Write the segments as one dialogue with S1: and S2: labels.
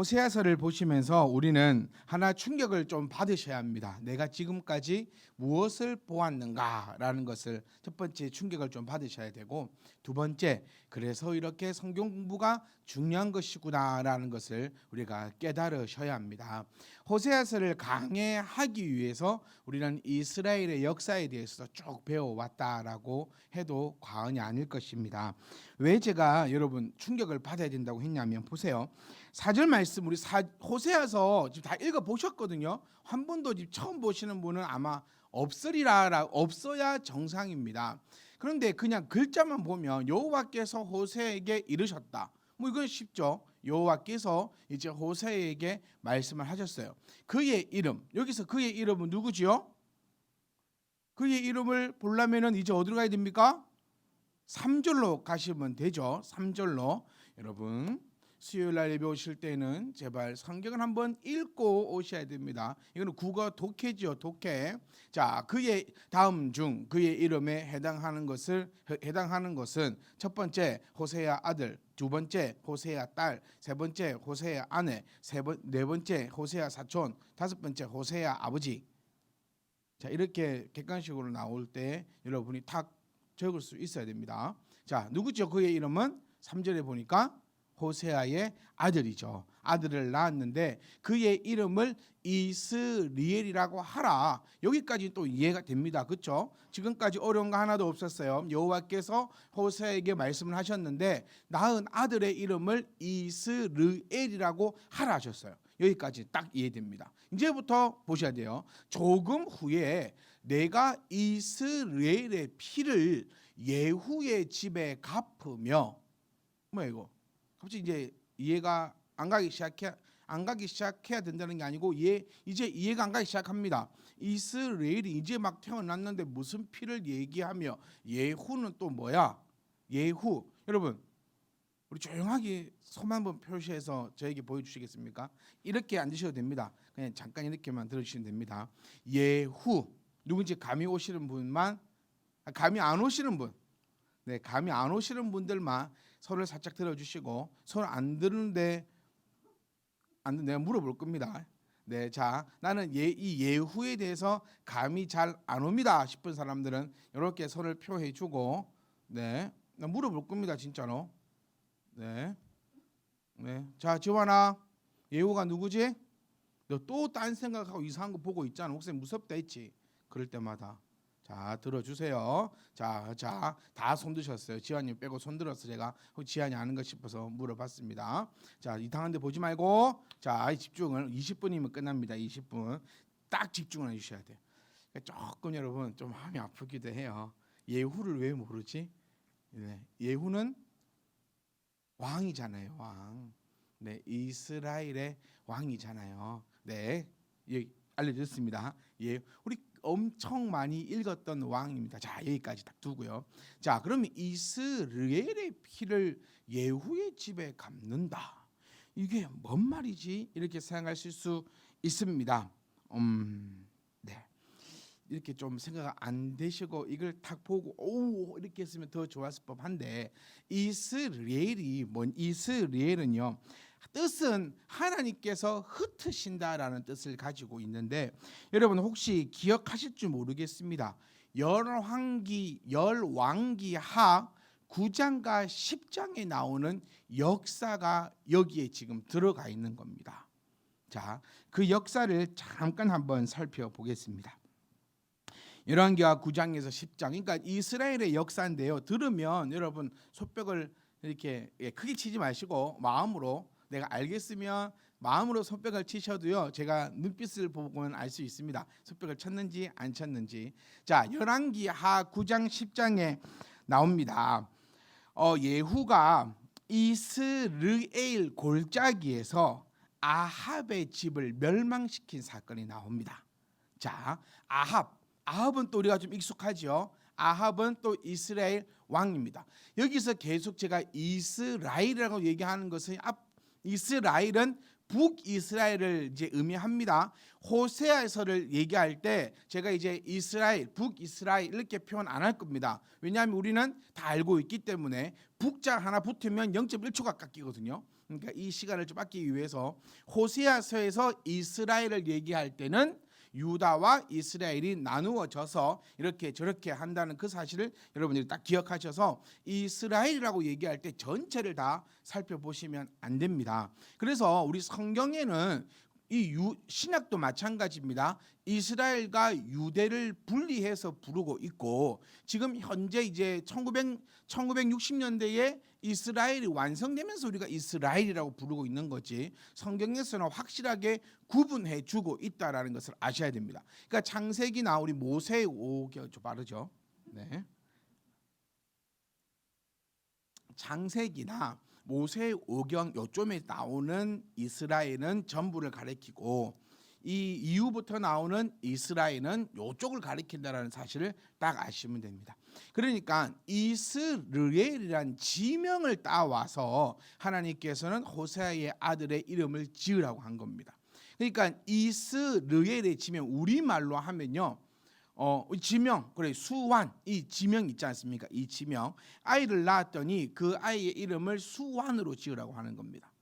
S1: 호세아서를 보시면서 우리는 하나 충격을 좀 받으셔야 합니다. 내가 지금까지 무엇을 보았는가라는 것을 첫 번째 충격을 좀 받으셔야 되고, 두 번째, 그래서 이렇게 성경 공부가 중요한 것이구나라는 것을 우리가 깨달으셔야 합니다. 호세아서를 강해하기 위해서 우리는 이스라엘의 역사에 대해서 쭉 배워왔다라고 해도 과언이 아닐 것입니다. 왜 제가 여러분 충격을 받아야 된다고 했냐면, 보세요. 4절 말씀 우리 호세아서 지금 다 읽어 보셨거든요. 한 번도 지금 처음 보시는 분은 아마 없어야 정상입니다. 그런데 그냥 글자만 보면 여호와께서 호세에게 이르셨다. 뭐 이건 쉽죠. 여호와께서 이제 호세에게 말씀을 하셨어요. 그의 이름, 여기서 그의 이름은 누구지요? 그의 이름을 보려면은 이제 어디로 가야 됩니까? 3절로 가시면 되죠. 3절로. 여러분 수요일 날 예배 오실 때는 제발 성경을 한번 읽고 오셔야 됩니다. 이거는 국어 독해죠, 독해. 자, 그의 다음 중 그의 이름에 해당하는 것은 첫 번째 호세아 아들, 두 번째 호세아 딸, 세 번째 호세아 아내, 네 번째 호세아 사촌, 다섯 번째 호세아 아버지. 자, 이렇게 객관식으로 나올 때 여러분이 탁 적을 수 있어야 됩니다. 자, 누구죠? 그의 이름은 3절에 보니까 호세아의 아들이죠. 아들을 낳았는데 그의 이름을 이스리엘이라고 하라. 여기까지 또 이해가 됩니다. 그렇죠? 지금까지 어려운 거 하나도 없었어요. 여호와께서 호세아에게 말씀을 하셨는데 낳은 아들의 이름을 이스리엘이라고 하라 하셨어요. 여기까지 딱 이해됩니다. 이제부터 보셔야 돼요. 조금 후에 내가 이스라엘의 피를 예후의 집에 갚으며, 뭐야 이거? 갑자기 이제 이해가 안 가기 시작해야 된다는 게 아니고 이제 이해가 안 가기 시작합니다. 이스라엘이 이제 막 태어났는데 무슨 피를 얘기하며, 예후는 또 뭐야? 예후. 여러분 우리 조용하게 손 한번 표시해서 저에게 보여주시겠습니까? 이렇게 앉으셔도 됩니다. 그냥 잠깐 이렇게만 들어주시면 됩니다. 예후 누군지 감이 오시는 분만, 감이 안 오시는 분, 네, 감이 안 오시는 분들만 손을 살짝 들어주시고, 손 안 드는데 내가 물어볼 겁니다. 네, 자, 나는 이 예후에 대해서 감이 잘 안 옵니다 싶은 사람들은 이렇게 손을 표해주고, 네, 나 물어볼 겁니다 진짜로. 네, 네, 자, 지원아, 예후가 누구지? 너 또 딴 생각하고 이상한 거 보고 있잖아. 목사님 무섭다 했지. 그럴 때마다 자 들어주세요. 자 다 손 드셨어요. 지환님 빼고 손 들어서 제가 지환이 아는 거 싶어서 물어봤습니다. 자, 이상한 데 보지 말고 자 집중을 20분이면 끝납니다. 20분 딱 집중을 해주셔야 돼요. 조금 여러분 좀 마음이 아프기도 해요. 예후를 왜 모르지? 네, 예후는 왕이잖아요. 왕. 네, 이스라엘의 왕이잖아요. 네, 예, 알려드렸습니다. 예, 우리 엄청 많이 읽었던 왕입니다. 자, 여기까지 딱 두고요. 자, 그러면 이스라엘의 피를 예후의 집에 갚는다. 이게 뭔 말이지? 이렇게 생각하실 수 있습니다. 네, 이렇게 좀 생각 안 되시고 이걸 딱 보고 오 이렇게 했으면 더 좋았을 법한데, 이스라엘은요, 뜻은 하나님께서 흩으신다라는 뜻을 가지고 있는데, 여러분 혹시 기억하실지 모르겠습니다. 열왕기하 9장과 10장에 나오는 역사가 여기에 지금 들어가 있는 겁니다. 자, 그 역사를 잠깐 한번 살펴보겠습니다. 열왕기하 9장에서 10장, 그러니까 이스라엘의 역사인데요. 들으면 여러분 손뼉을 이렇게 크게 치지 마시고 마음으로, 내가 알겠으면 마음으로 손뼉을 치셔도요, 제가 눈빛을 보고는 알 수 있습니다. 손뼉을 쳤는지 안 쳤는지. 자, 열왕기하 9장 10장에 나옵니다. 예후가 이스라엘 골짜기에서 아합의 집을 멸망시킨 사건이 나옵니다. 자, 아합은 또 우리가 좀 익숙하죠. 아합은 또 이스라엘 왕입니다. 여기서 계속 제가 이스라엘이라고 얘기하는 것은 이스라엘은 북이스라엘을 이제 의미합니다. 호세아서를 얘기할 때 제가 이제 이스라엘, 북이스라엘 이렇게 표현 안 할 겁니다. 왜냐하면 우리는 다 알고 있기 때문에 북자 하나 붙으면 0.1초가 깎이거든요. 그러니까 이 시간을 좀 아끼기 위해서 호세아서에서 이스라엘을 얘기할 때는 유다와 이스라엘이 나누어져서 이렇게 저렇게 한다는 그 사실을 여러분들이 딱 기억하셔서 이스라엘이라고 얘기할 때 전체를 다 살펴보시면 안 됩니다. 그래서 우리 성경에는 이 신약도 마찬가지입니다. 이스라엘과 유대를 분리해서 부르고 있고 지금 현재 이제 1960년대에 이스라엘이 완성되면서 우리가 이스라엘이라고 부르고 있는 거지 성경에서는 확실하게 구분해 주고 있다라는 것을 아셔야 됩니다. 그러니까 창세기나 우리 모세오경 좀 빠르죠. 네. 창세기나 모세오경 요점에 나오는 이스라엘은 전부를 가리키고 이 이후부터 나오는 이스라엘은 요쪽을 가리킨다라는 사실을 딱 아시면 됩니다. 그러니까 이스르엘이란 지명을 따와서 하나님께서는 호세아의 아들의 이름을 지으라고 한 겁니다. 그러니까 이스르엘의 지명 우리말로 하면요. 지명 그래 수완 이 지명 있지 않습니까? 이 지명 아이를 낳았더니 그 아이의 이름을 수완으로 지으라고 하는 겁니다.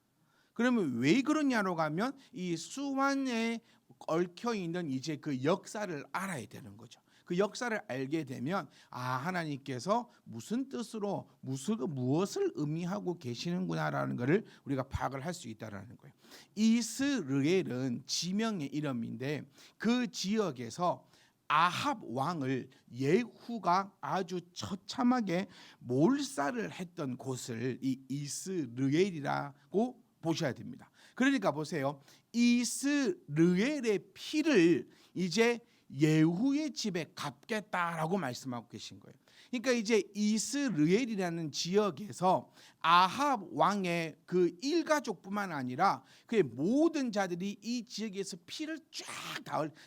S1: 그러면 왜 그러냐로 가면 이 수완에 얽혀 있는 이제 그 역사를 알아야 되는 거죠. 그 역사를 알게 되면 하나님께서 무슨 뜻으로 무엇을 의미하고 계시는구나라는 것을 우리가 파악을 할 수 있다라는 거예요. 이스르엘은 지명의 이름인데 그 지역에서 아합 왕을 예후가 아주 처참하게 몰살을 했던 곳을 이 이스르엘이라고 보셔야 됩니다. 그러니까 보세요. 이스르엘의 피를 이제 예후의 집에 갚겠다라고 말씀하고 계신 거예요. 그러니까 이제 이스르엘이라는 지역에서 아합 왕의 그 일가족뿐만 아니라 그의 모든 자들이 이 지역에서 피를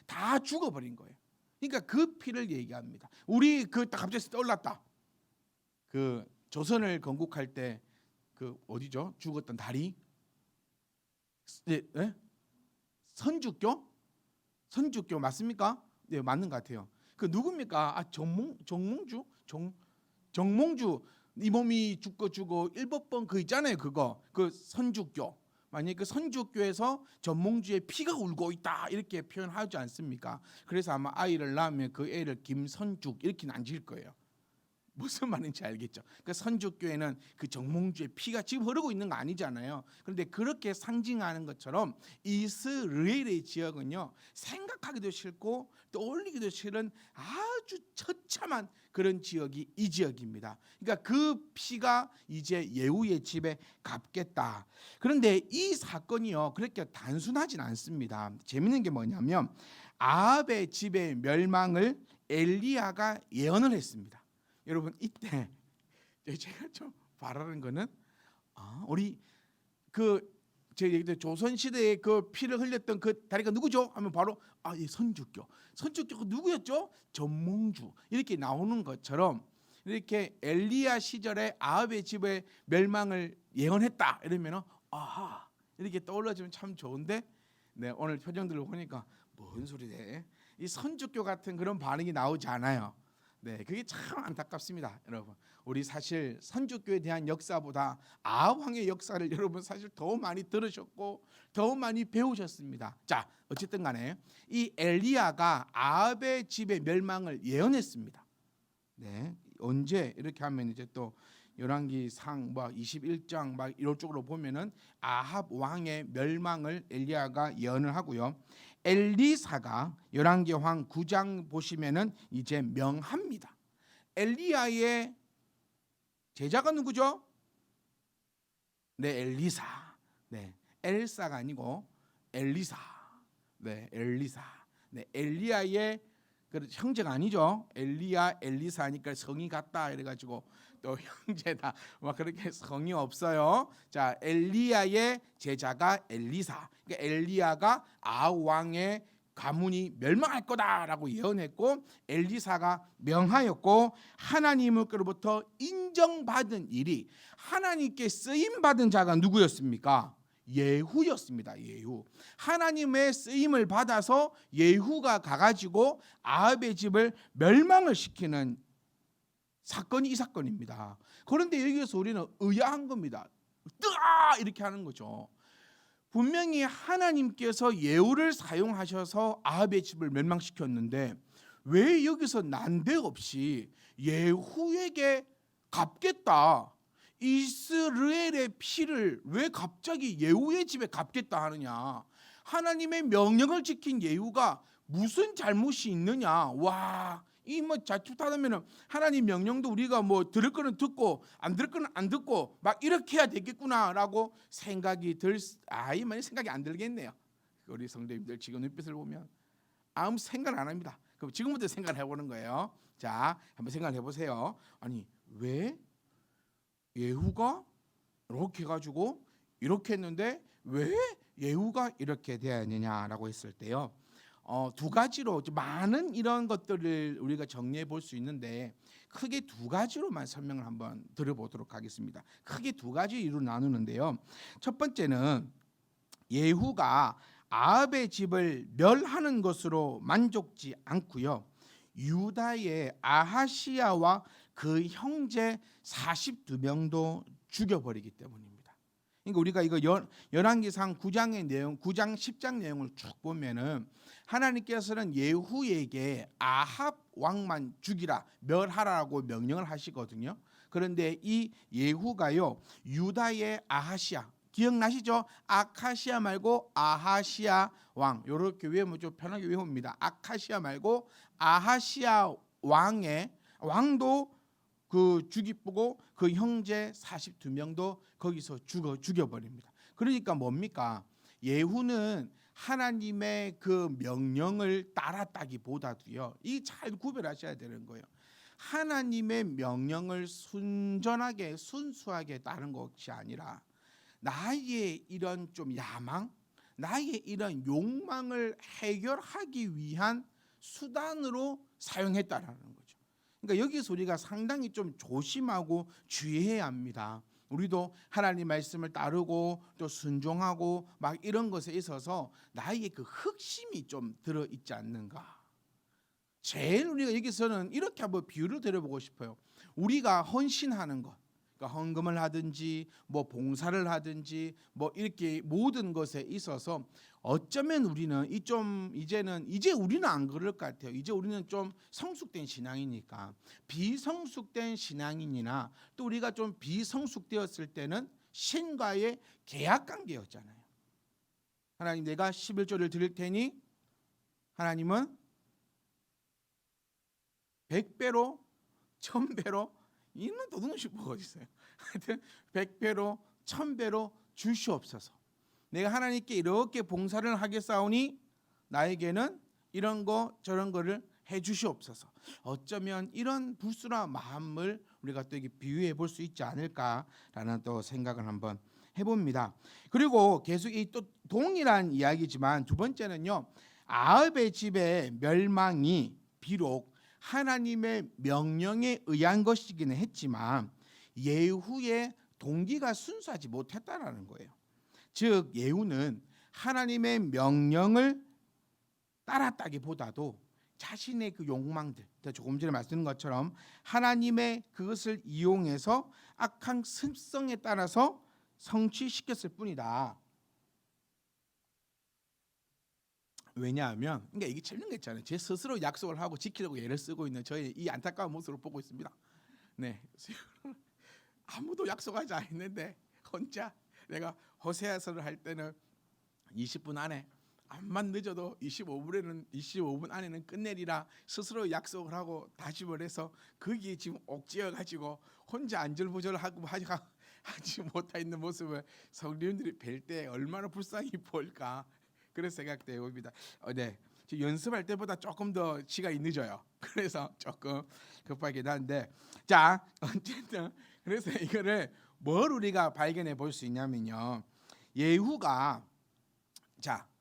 S1: 다 죽어버린 거예요. 그러니까 그 피를 얘기합니다. 우리 딱 갑자기 떠올랐다. 그 조선을 건국할 때 그 어디죠? 죽었던 다리? 네, 네? 선주교 맞습니까? 네, 맞는 것 같아요. 그 누굽니까? 정몽주 이 몸이 죽고 일곱번 그 있잖아요. 그거 그 선주교. 만약에 그 선주교에서 전몽주의 피가 울고 있다 이렇게 표현하지 않습니까? 그래서 아마 아이를 낳으면 그 애를 김선죽 이렇게는 안 지을 거예요. 무슨 말인지 알겠죠? 그러니까 선주교에는 그 정몽주의 피가 지금 흐르고 있는 거 아니잖아요. 그런데 그렇게 상징하는 것처럼 이스라엘의 지역은요 생각하기도 싫고 떠올리기도 싫은 아주 처참한 그런 지역이 이 지역입니다. 그러니까 그 피가 이제 예후의 집에 갚겠다. 그런데 이 사건이요 그렇게 단순하진 않습니다. 재밌는 게 뭐냐면 아합의 집의 멸망을 엘리야가 예언을 했습니다. 여러분 이때 제가 좀 바라는 거는 우리 제 얘기도 조선 시대에 그 피를 흘렸던 그 다리가 누구죠? 하면 바로 이 선주교가 누구였죠? 전몽주 이렇게 나오는 것처럼 이렇게 엘리야 시절에 아합의 집의 멸망을 예언했다 이러면은 이렇게 떠올라지면 참 좋은데 네, 오늘 표정들을 보니까 뭔 소리래? 이 선주교 같은 그런 반응이 나오지 않아요. 네, 그게 참 안타깝습니다, 여러분. 우리 사실 선주교에 대한 역사보다 아합 왕의 역사를 여러분 사실 더 많이 들으셨고 더 많이 배우셨습니다. 자, 어쨌든 간에 이 엘리야가 아합의 집의 멸망을 예언했습니다. 네, 언제 이렇게 하면 이제 또 열왕기상 21장 이런 쪽으로 보면은 아합 왕의 멸망을 엘리야가 예언을 하고요. 엘리사가 열왕기상 9장 보시면은 이제 명합니다. 엘리야의 제자가 누구죠? 네, 엘리사. 네, 엘사가 아니고 엘리사. 네, 엘리사. 네, 엘리야의 형제가 아니죠. 엘리야, 엘리사니까 성이 같다 이래가지고 또 형제다 그렇게 성이 없어요. 자, 엘리야의 제자가 엘리사. 그러니까 엘리야가 아합 왕의 가문이 멸망할 거다라고 예언했고 엘리사가 명하였고 하나님으로부터 인정받은 일이 하나님께 쓰임 받은 자가 누구였습니까? 예후였습니다. 예후. 하나님의 쓰임을 받아서 예후가 가가지고 아합의 집을 멸망을 시키는 사건이 이 사건입니다. 그런데 여기서 우리는 의아한 겁니다. 뜨아 이렇게 하는 거죠. 분명히 하나님께서 예후를 사용하셔서 아합의 집을 멸망시켰는데 왜 여기서 난데없이 예후에게 갚겠다, 이스라엘의 피를 왜 갑자기 예후의 집에 갚겠다 하느냐. 하나님의 명령을 지킨 예후가 무슨 잘못이 있느냐. 와, 이 뭐 자칫하다면 하나님 명령도 우리가 뭐 들을 거는 듣고 안 들을 거는 안 듣고 막 이렇게 해야 되겠구나라고 생각이 많이 생각이 안 들겠네요. 우리 성도님들 지금 눈빛을 보면 아무 생각 안 합니다. 그럼 지금부터 생각을 해보는 거예요. 자, 한번 생각을 해보세요. 아니 왜 예후가 이렇게 해가지고 이렇게 했는데 왜 예후가 이렇게 되었느냐라고 했을 때요. 두 가지로 많은 이런 것들을 우리가 정리해 볼 수 있는데 크게 두 가지로만 설명을 한번 드려보도록 하겠습니다. 크게 두 가지 이유로 나누는데요. 첫 번째는 예후가 아합의 집을 멸하는 것으로 만족지 않고요. 유다의 아하시야와 그 형제 42명도 죽여버리기 때문입니다. 그러니까 우리가 이거 열왕기상 9장의 내용, 9장 10장 내용을 쭉 보면은 하나님께서는 예후에게 아합 왕만 죽이라, 멸하라고 명령을 하시거든요. 그런데 이 예후가요, 유다의 아하시야, 기억나시죠? 아카시아 말고 아하시아 왕, 이렇게 외우면 좀 편하게 외웁니다. 아카시아 말고 아하시아 왕도 그 죽이고 그 형제 42명도 거기서 죽여버립니다. 그러니까 뭡니까? 예후는 하나님의 그 명령을 따랐다기보다도요, 이 잘 구별하셔야 되는 거예요. 하나님의 명령을 순전하게 순수하게 따른 것이 아니라 나의 이런 좀 야망, 나의 이런 욕망을 해결하기 위한 수단으로 사용했다라는 거죠. 그러니까 여기서 우리가 상당히 좀 조심하고 주의해야 합니다. 우리도 하나님 말씀을 따르고 또 순종하고 막 이런 것에 있어서 나의 그 흑심이 좀 들어 있지 않는가. 제일 우리가 여기서는 이렇게 한번 비유를 드려보고 싶어요. 우리가 헌신하는 것, 그러니까 헌금을 하든지 뭐 봉사를 하든지 뭐 이렇게 모든 것에 있어서 어쩌면 우리는 이제 우리는 안 그럴 것 같아요. 이제 우리는 좀 성숙된 신앙이니까. 비성숙된 신앙인이나 또 우리가 좀 비성숙되었을 때는 신과의 계약 관계였잖아요. 하나님, 내가 11조를 드릴 테니 하나님은 100배로 1000배로, 이는 도둑놈이 뭐가 어딨어요. 하여튼 100배로 1000배로 주시옵소서. 내가 하나님께 이렇게 봉사를 하겠사오니 나에게는 이런 거 저런 거를 해 주시옵소서. 어쩌면 이런 불순한 마음을 우리가 또 이게 비유해 볼 수 있지 않을까라는 또 생각을 한번 해봅니다. 그리고 계속 이 또 동일한 이야기지만 두 번째는요, 아합의 집의 멸망이 비록 하나님의 명령에 의한 것이기는 했지만 예후의 동기가 순수하지 못했다라는 거예요. 즉 예후는 하나님의 명령을 따랐다기보다도 자신의 그 욕망들, 조금 전에 말씀드린 것처럼 하나님의 그것을 이용해서 악한 습성에 따라서 성취시켰을 뿐이다. 왜냐하면 그러니까 이게 재밌는 게 있잖아요. 제 스스로 약속을 하고 지키려고 애를 쓰고 있는 저의 이 안타까운 모습을 보고 있습니다. 네, 아무도 약속하지 않았는데 혼자 내가 호세아서를 할 때는 20분 안에, 암만 늦어도 25분 안에는 끝내리라 스스로 약속을 하고 다짐을 해서 거기에 지금 옥죄어 가지고 혼자 안절부절하고 하지 못하 있는 모습을 성도님들이 뵐 때 얼마나 불쌍히 볼까, 그런 생각되어 봅니다. 네, 연습할 때보다 조금 더 시간이 늦어요. 그래서 조금 급하긴 한데, 자 어쨌든 그래서 이거를 뭘 우리가 발견해 볼 수 있냐면요, 예후가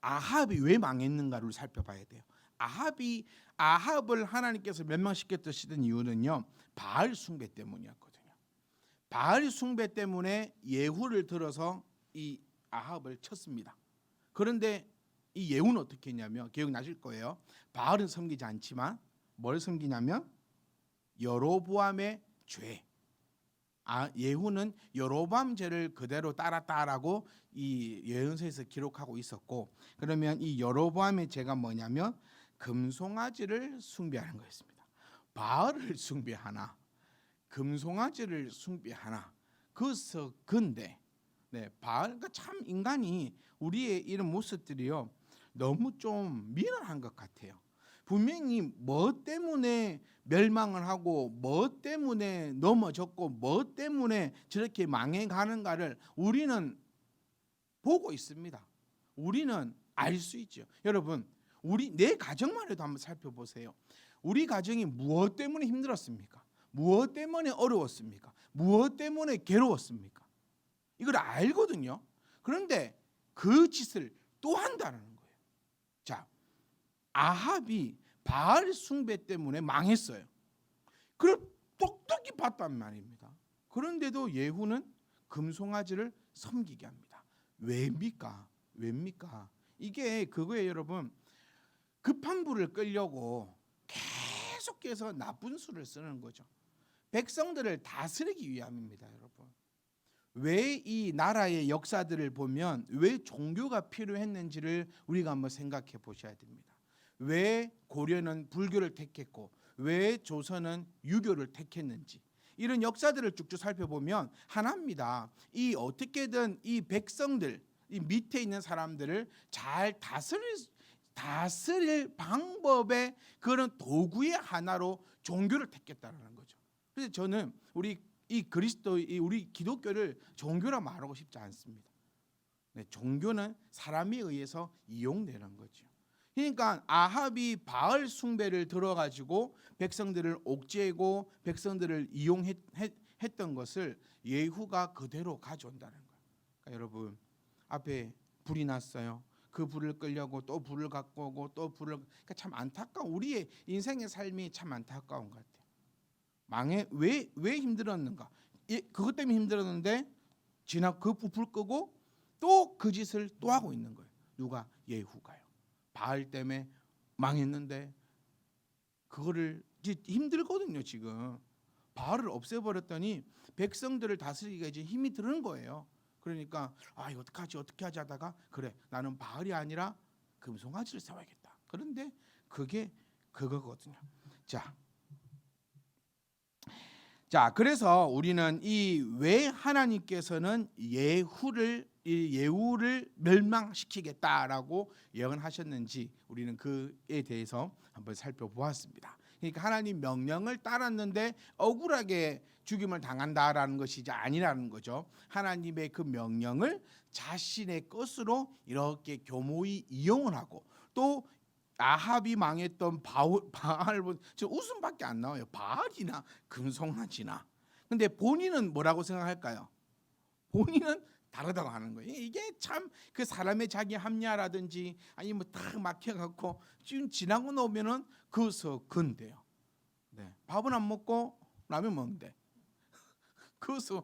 S1: 아합이 왜 망했는가를 살펴봐야 돼요. 아합을 하나님께서 멸망시켰던 이유는요, 바알 숭배 때문이었거든요. 바알 숭배 때문에 예후를 들어서 이 아합을 쳤습니다. 그런데 이 예후는 어떻게 했냐면 기억나실 거예요. 바알은 섬기지 않지만 뭘 섬기냐면 여로보암의 죄. 예후는 여로보암 죄를 그대로 따랐다라고 이 예언서에서 기록하고 있었고, 그러면 이 여로보암의 죄가 뭐냐면 금송아지를 숭배하는 거였습니다. 바알을 숭배하나 금송아지를 숭배하나. 그래서 근데 바알, 그러니까 참 인간이 우리의 이런 모습들이요 너무 좀 미련한 것 같아요. 분명히 뭐 때문에 멸망을 하고 뭐 때문에 넘어졌고 뭐 때문에 저렇게 망해가는가를 우리는 보고 있습니다. 우리는 알 수 있죠. 여러분, 내 가정만 해도 한번 살펴보세요. 우리 가정이 무엇 때문에 힘들었습니까? 무엇 때문에 어려웠습니까? 무엇 때문에 괴로웠습니까? 이걸 알거든요. 그런데 그 짓을 또 한다는 거예요. 자, 아합이 바알 숭배 때문에 망했어요. 그걸 똑똑히 봤단 말입니다. 그런데도 예후는 금송아지를 섬기게 합니다. 왜입니까? 이게 그거예요, 여러분. 급한 불을 끌려고 계속해서 나쁜 수를 쓰는 거죠. 백성들을 다스리기 위함입니다, 여러분. 왜 이 나라의 역사들을 보면 왜 종교가 필요했는지를 우리가 한번 생각해 보셔야 됩니다. 왜 고려는 불교를 택했고 왜 조선은 유교를 택했는지 이런 역사들을 쭉쭉 살펴보면 하나입니다. 이 어떻게든 이 백성들, 이 밑에 있는 사람들을 잘 다스릴 방법의 그런 도구의 하나로 종교를 택했다는 거죠. 그래서 저는 우리 기독교를 종교라 말하고 싶지 않습니다. 종교는 사람에 의해서 이용되는 거죠. 그러니까 아합이 바알 숭배를 들어가지고 백성들을 옥죄고 백성들을 이용했던 것을 예후가 그대로 가져온다는 거예요. 그러니까 여러분, 앞에 불이 났어요. 그 불을 끌려고 또 불을 갖고 오고 또 불을, 그러니까 참 안타까운 우리의 인생의 삶이 참 안타까운 것 같아요. 왜 힘들었는가? 그것 때문에 힘들었는데 그 불 끄고 또 그 짓을 또 하고 있는 거예요. 누가? 예후가요. 바알 때문에 망했는데 그거를 이제 힘들거든요. 지금 바알을 없애버렸더니 백성들을 다스리기가 이제 힘이 드는 거예요. 그러니까 이거 어떻게 하지 하다가 그래, 나는 바알이 아니라 금송아지를 세워야겠다. 그런데 그게 그거거든요. 자, 그래서 우리는 이 왜 하나님께서는 예후를 멸망시키겠다라고 예언하셨는지 우리는 그에 대해서 한번 살펴보았습니다. 그러니까 하나님 명령을 따랐는데 억울하게 죽임을 당한다라는 것이 이제 아니라는 거죠. 하나님의 그 명령을 자신의 것으로 이렇게 교모히 이용을 하고 또 아합이 망했던 바알, 저 웃음밖에 안 나와요. 바알이나 금송아지나. 근데 본인은 뭐라고 생각할까요? 본인은 다르다고 하는 거예요. 이게 참 그 사람의 자기 합리화라든지 아니면 딱 막혀갖고 지금 지나고 나오면은 그서 근대요. 밥은 안 먹고 라면 먹는데 그서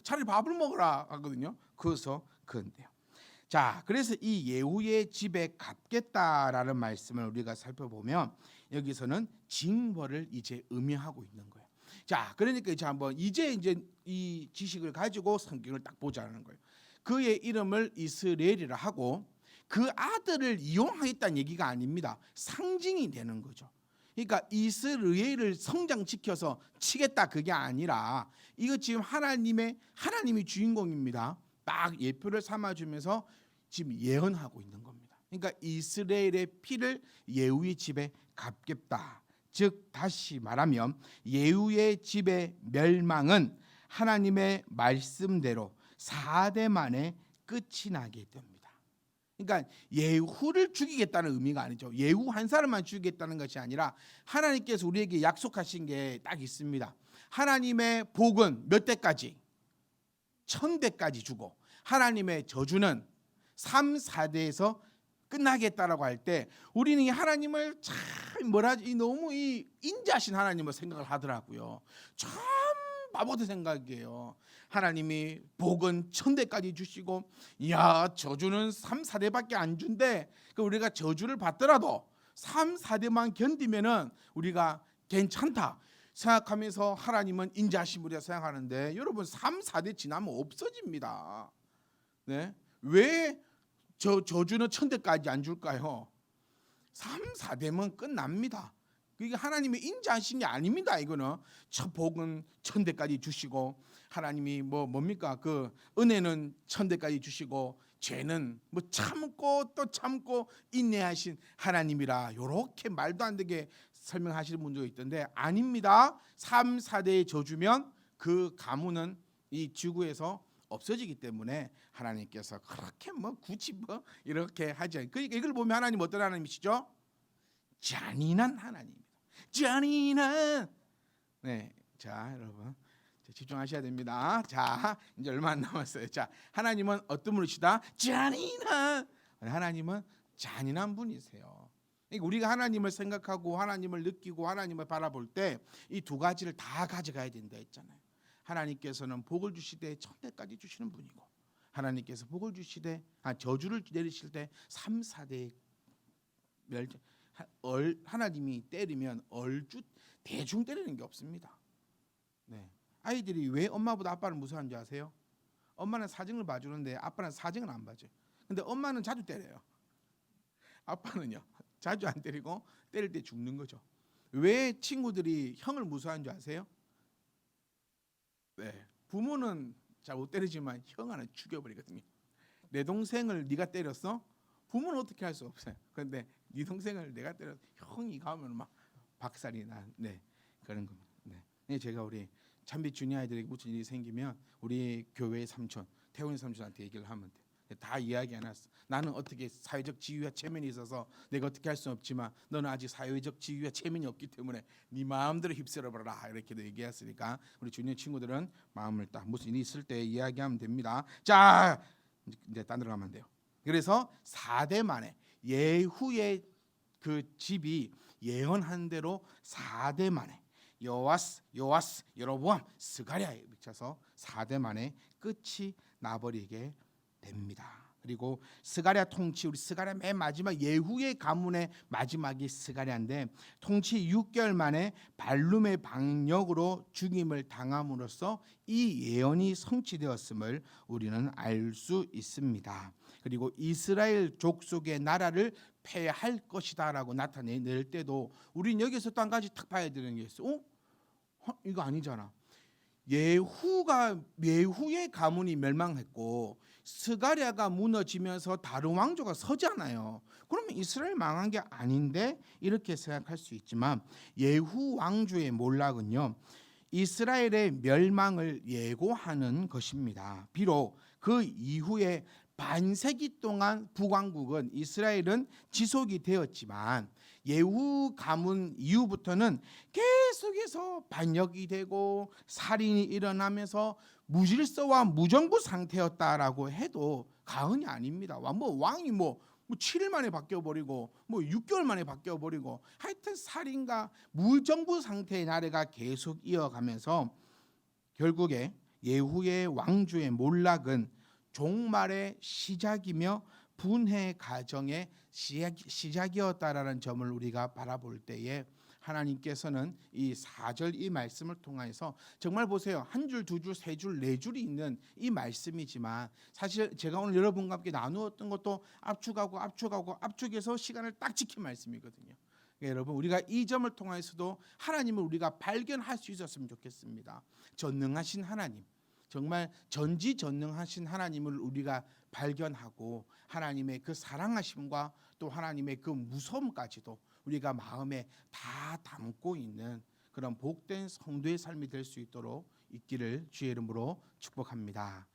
S1: 차라리 밥을 먹으라 하거든요. 그서 근대요. 자, 그래서 이 예후의 집에 갚겠다라는 말씀을 우리가 살펴보면 여기서는 징벌을 이제 의미하고 있는 거예요. 자, 그러니까 이제 이 지식을 가지고 성경을 딱 보자는 거예요. 그의 이름을 이스라엘이라 하고 그 아들을 이용하겠다는 얘기가 아닙니다. 상징이 되는 거죠. 그러니까 이스라엘을 성장시켜서 치겠다 그게 아니라 이거 지금 하나님이 주인공입니다. 딱 예표를 삼아주면서 지금 예언하고 있는 겁니다. 그러니까 이스라엘의 피를 예후의 집에 갚겠다. 즉 다시 말하면 예후의 집의 멸망은 하나님의 말씀대로 4대 만에 끝이 나게 됩니다. 그러니까 예후를 죽이겠다는 의미가 아니죠. 예후 한 사람만 죽이겠다는 것이 아니라 하나님께서 우리에게 약속하신 게 딱 있습니다. 하나님의 복은 몇 대까지? 1000대까지 주고 하나님의 저주는 3, 4대에서 끝나겠다라고 할 때 우리는 이 하나님을 참 너무 이 인자하신 하나님을 생각을 하더라고요. 전부 바보들 생각이에요. 하나님이 복은 1000대까지 주시고, 야, 저주는 3, 4대밖에 안 준대. 그 우리가 저주를 받더라도 3, 4대만 견디면은 우리가 괜찮다 생각하면서 하나님은 인자하심으로 생각하는데, 여러분 3, 4대 지나면 없어집니다. 네? 왜 저주는 1000대까지 안 줄까요? 3, 4대면 끝납니다. 이게 하나님의 인자하신 게 아닙니다. 이거는 첫 복은 1000대까지 주시고, 하나님이 뭡니까? 그 은혜는 1000대까지 주시고, 죄는 참고 또 참고 인내하신 하나님이라, 요렇게 말도 안 되게 설명하시는 분도 있던데, 아닙니다. 3, 4대의 저주면 그 가문은 이 지구에서 없어지기 때문에 하나님께서 그렇게 굳이 이렇게 하지 않아요. 그러니까 이걸 보면 하나님 어떤 하나님이시죠? 잔인한 하나님입니다. 잔인한. 네, 자 여러분 집중하셔야 됩니다. 자, 이제 얼마 안 남았어요. 자, 하나님은 어떤 분이시다? 잔인한. 하나님은 잔인한 분이세요. 우리가 하나님을 생각하고 하나님을 느끼고 하나님을 바라볼 때 이 두 가지를 다 가져가야 된다 했잖아요. 하나님께서는 복을 주시되 1000대까지 주시는 분이고, 하나님께서 복을 주시되 저주를 내리실 때 3, 4대 멸절. 하나님이 때리면 얼주 대충 때리는 게 없습니다. 네. 아이들이 왜 엄마보다 아빠를 무서워하는 줄 아세요? 엄마는 사정을 봐주는데 아빠는 사정을 안 봐줘요. 근데 엄마는 자주 때려요. 아빠는요 자주 안 때리고 때릴 때 죽는 거죠. 왜 친구들이 형을 무서워하는 줄 아세요? 네. 부모는 잘 못 때리지만 형 하나 죽여버리거든요. 내 동생을 네가 때렸어? 부모는 어떻게 할 수 없어요. 그런데 네 동생을 내가 때려 형이 가면 막 박살이 나. 네, 그런 겁니다. 네, 제가 우리 참빛 주니 아이들에게 무슨 일이 생기면 우리 교회의 삼촌 태훈이 삼촌한테 얘기를 하면 돼. 다 이야기해놨어. 나는 어떻게 사회적 지위와 체면이 있어서 내가 어떻게 할 수는 없지만 너는 아직 사회적 지위와 체면이 없기 때문에 네 마음대로 휩쓸어버려라, 이렇게도 얘기했으니까 우리 주니 친구들은 마음을 딱 무슨 일이 있을 때 이야기하면 됩니다. 자, 이제 딴 데로 가면 돼요. 그래서 4대 만에 예후의 그 집이 예언한 대로 4대 만에 요아스, 여로보암, 스가랴에 미쳐서 4대 만에 끝이 나버리게 됩니다. 그리고 스가랴 통치, 우리 스가랴 맨 마지막 예후의 가문의 마지막이 스가랴인데, 통치 6개월 만에 발룸의 방역으로 죽임을 당함으로써 이 예언이 성취되었음을 우리는 알 수 있습니다. 그리고 이스라엘 족속의 나라를 폐할 것이다라고 나타낼 때도 우리는 여기서 또 한 가지 탁 봐야 되는 게 있어. 이거 아니잖아. 예후의 가문이 멸망했고 스가랴가 무너지면서 다른 왕조가 서잖아요. 그러면 이스라엘 망한 게 아닌데 이렇게 생각할 수 있지만, 예후 왕조의 몰락은요 이스라엘의 멸망을 예고하는 것입니다. 비록 그 이후에 반세기 동안 북왕국은 이스라엘은 지속이 되었지만 예후 가문 이후부터는 계속해서 반역이 되고 살인이 일어나면서 무질서와 무정부 상태였다라고 해도 과언이 아닙니다. 왕이 7일 만에 바뀌어버리고 6개월 만에 바뀌어버리고, 하여튼 살인과 무정부 상태의 나라가 계속 이어가면서 결국에 예후의 왕조의 몰락은 종말의 시작이며 분해 가정의 시작이었다라는 점을 우리가 바라볼 때에, 하나님께서는 이 4절 이 말씀을 통해서 정말 보세요. 한 줄, 두 줄, 세 줄, 네 줄이 있는 이 말씀이지만 사실 제가 오늘 여러분과 함께 나누었던 것도 압축해서 시간을 딱 지킨 말씀이거든요. 여러분, 우리가 이 점을 통해서도 하나님을 우리가 발견할 수 있었으면 좋겠습니다. 전능하신 하나님, 정말 전지전능하신 하나님을 우리가 발견하고 하나님의 그 사랑하심과 또 하나님의 그 무서움까지도 우리가 마음에 다 담고 있는 그런 복된 성도의 삶이 될 수 있도록 있기를 주의 이름으로 축복합니다.